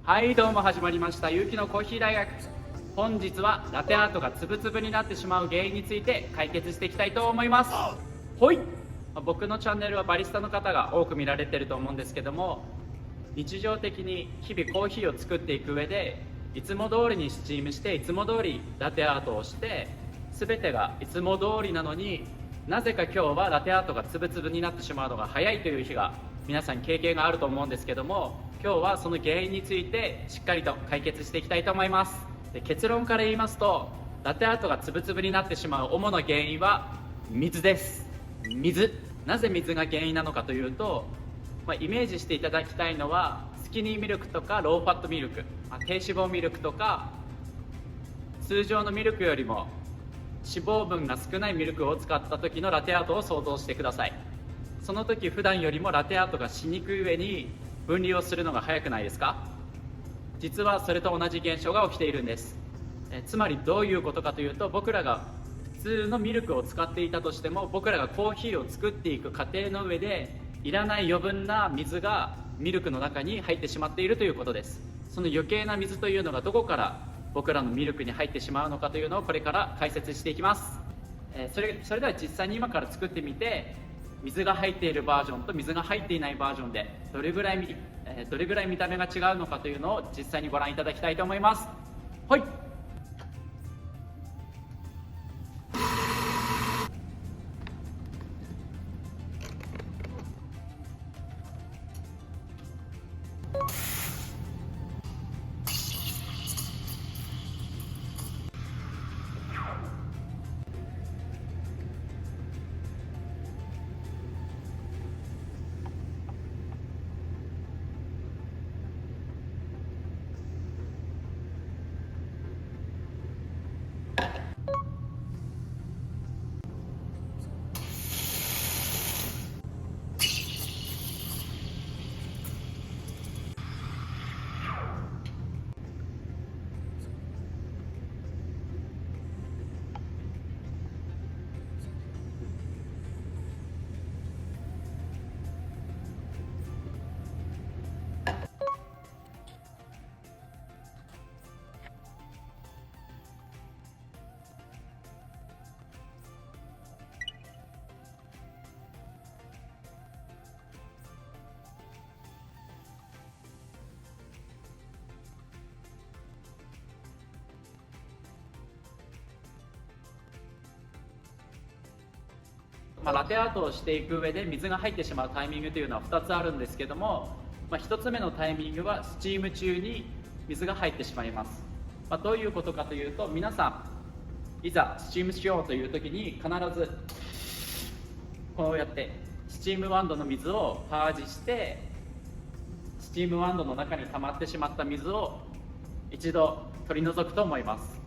はいどうも始まりましたゆうきのコーヒー大学。本日はラテアートがつぶつぶになってしまう原因について解決していきたいと思います。ほい。僕のチャンネルはバリスタの方が多く見られていると思うんですけども、日常的に日々コーヒーを作っていく上でいつも通りにスチームしていつも通りラテアートをして全てがいつも通りなのに、なぜか今日はラテアートがつぶつぶになってしまうのが早いという日が皆さん経験があると思うんですけども、今日はその原因についてしっかりと解決していきたいと思います。で、結論から言いますと、ラテアートがつぶつぶになってしまう主な原因は水です。水。なぜ水が原因なのかというと、イメージしていただきたいのはスキニーミルクとかローファットミルク、低脂肪ミルクとか通常のミルクよりも脂肪分が少ないミルクを使った時のラテアートを想像してください。その時普段よりもラテアートがしにくい上に分離をするのが早くないですか？実はそれと同じ現象が起きているんです。つまりどういうことかというと、僕らが普通のミルクを使っていたとしても、僕らがコーヒーを作っていく過程の上でいらない余分な水がミルクの中に入ってしまっているということです。その余計な水というのがどこから僕らのミルクに入ってしまうのかというのをこれから解説していきます。それでは実際に今から作ってみて、水が入っているバージョンと水が入っていないバージョンでどれぐらい見た目が違うのかというのを実際にご覧いただきたいと思います。はい。ラテアートをしていく上で水が入ってしまうタイミングというのは2つあるんですけども、1つ目のタイミングはスチーム中に水が入ってしまいます。どういうことかというと、皆さんいざスチームしようという時に必ずこうやってスチームワンドの水をパージして、スチームワンドの中に溜まってしまった水を一度取り除くと思います。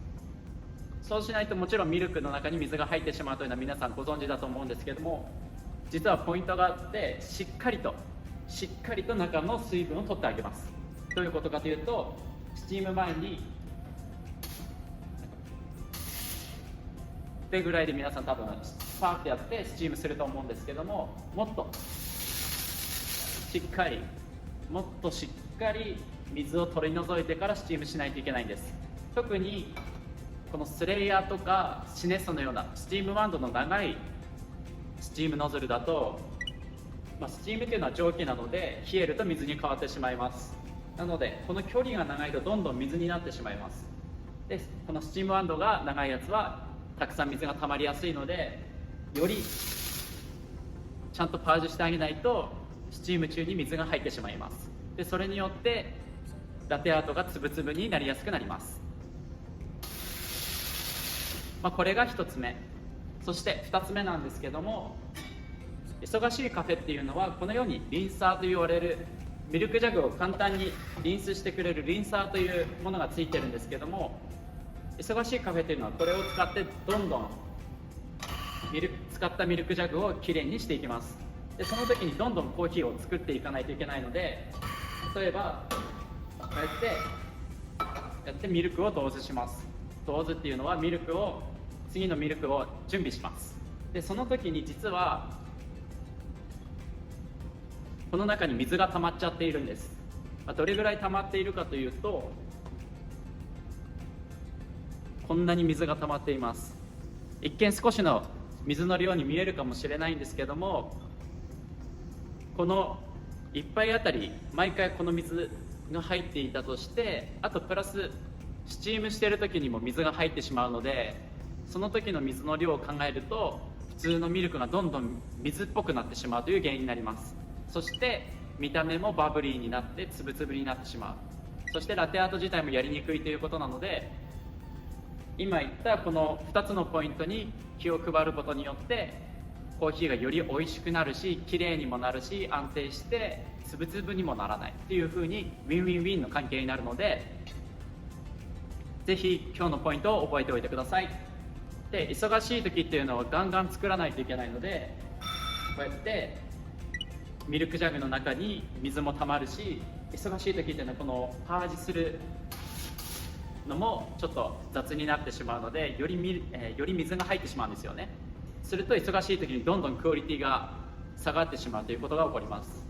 そうしないともちろんミルクの中に水が入ってしまうというのは皆さんご存知だと思うんですけども、実はポイントがあって、しっかりと中の水分を取ってあげます。どういうことかというと、スチーム前にってぐらいで皆さん多分パーってやってスチームすると思うんですけども、もっとしっかり水を取り除いてからスチームしないといけないんです。特にこのスレイヤーとかシネストのようなスチームワンドの長いスチームノズルだと、スチームというのは蒸気なので冷えると水に変わってしまいます。なのでこの距離が長いとどんどん水になってしまいます。で、このスチームワンドが長いやつはたくさん水が溜まりやすいので、よりちゃんとパージしてあげないとスチーム中に水が入ってしまいます。で、それによってラテアートがつぶつぶになりやすくなります。これが1つ目。そして2つ目なんですけども、忙しいカフェっていうのはこのようにリンサーと言われるミルクジャグを簡単にリンスしてくれるリンサーというものがついてるんですけども、忙しいカフェというのはこれを使ってどんどん使ったミルクジャグをきれいにしていきます。で、その時にどんどんコーヒーを作っていかないといけないので、例えばこうやってミルクを同時します。同時っていうのは次のミルクを準備します。で、その時に実はこの中に水が溜まっちゃっているんです。どれぐらい溜まっているかというと、こんなに水が溜まっています。一見少しの水の量に見えるかもしれないんですけども、この1杯あたり毎回この水が入っていたとして、あとプラススチームしている時にも水が入ってしまうので、その時の水の量を考えると普通のミルクがどんどん水っぽくなってしまうという原因になります。そして見た目もバブリーになってつぶつぶになってしまう。そしてラテアート自体もやりにくいということなので、今言ったこの2つのポイントに気を配ることによってコーヒーがより美味しくなるし、綺麗にもなるし、安定してつぶつぶにもならないっていう風にウィンウィンウィンの関係になるので、ぜひ今日のポイントを覚えておいてください。で、忙しい時っていうのはガンガン作らないといけないので、こうやってミルクジャグの中に水もたまるし、忙しい時っていうのはこのパージするのもちょっと雑になってしまうので、より水が入ってしまうんですよね。すると忙しい時にどんどんクオリティが下がってしまうということが起こります。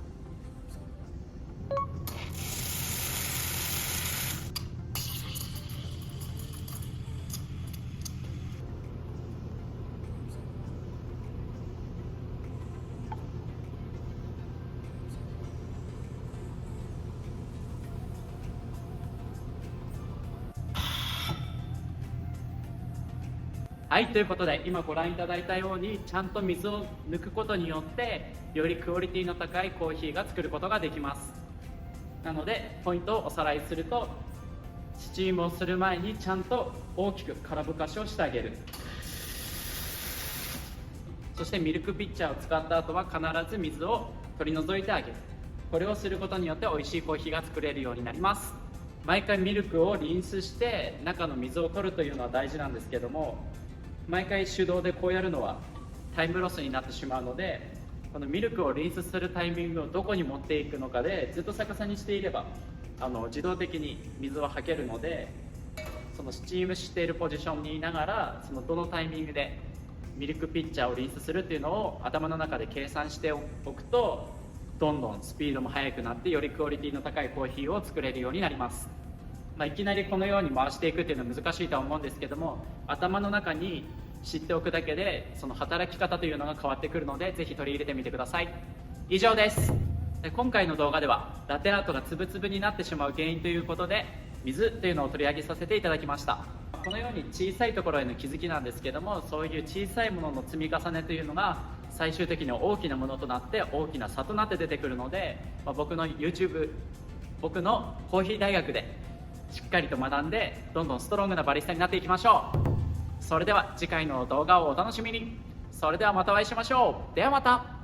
はい、ということで今ご覧いただいたように、ちゃんと水を抜くことによってよりクオリティの高いコーヒーが作ることができます。なのでポイントをおさらいすると、スチームをする前にちゃんと大きく空ぶかしをしてあげる。そしてミルクピッチャーを使った後は必ず水を取り除いてあげる。これをすることによって美味しいコーヒーが作れるようになります。毎回ミルクをリンスして中の水を取るというのは大事なんですけども、毎回手動でこうやるのはタイムロスになってしまうので、このミルクをリンスするタイミングをどこに持っていくのかでずっと逆さにしていれば自動的に水ははけるので、そのスチームしているポジションにいながら、そのどのタイミングでミルクピッチャーをリンスするっていうのを頭の中で計算しておくと、どんどんスピードも速くなってよりクオリティの高いコーヒーを作れるようになります。いきなりこのように回していくっていうのは難しいとは思うんですけども、頭の中に知っておくだけでその働き方というのが変わってくるので、ぜひ取り入れてみてください。以上です。今回の動画ではラテアートがつぶつぶになってしまう原因ということで、水というのを取り上げさせていただきました。このように小さいところへの気づきなんですけども、そういう小さいものの積み重ねというのが最終的に大きなものとなって大きな差となって出てくるので、僕の YouTube、僕のコーヒー大学でしっかりと学んで、どんどんストロングなバリスタになっていきましょう。それでは次回の動画をお楽しみに。それではまたお会いしましょう。ではまた。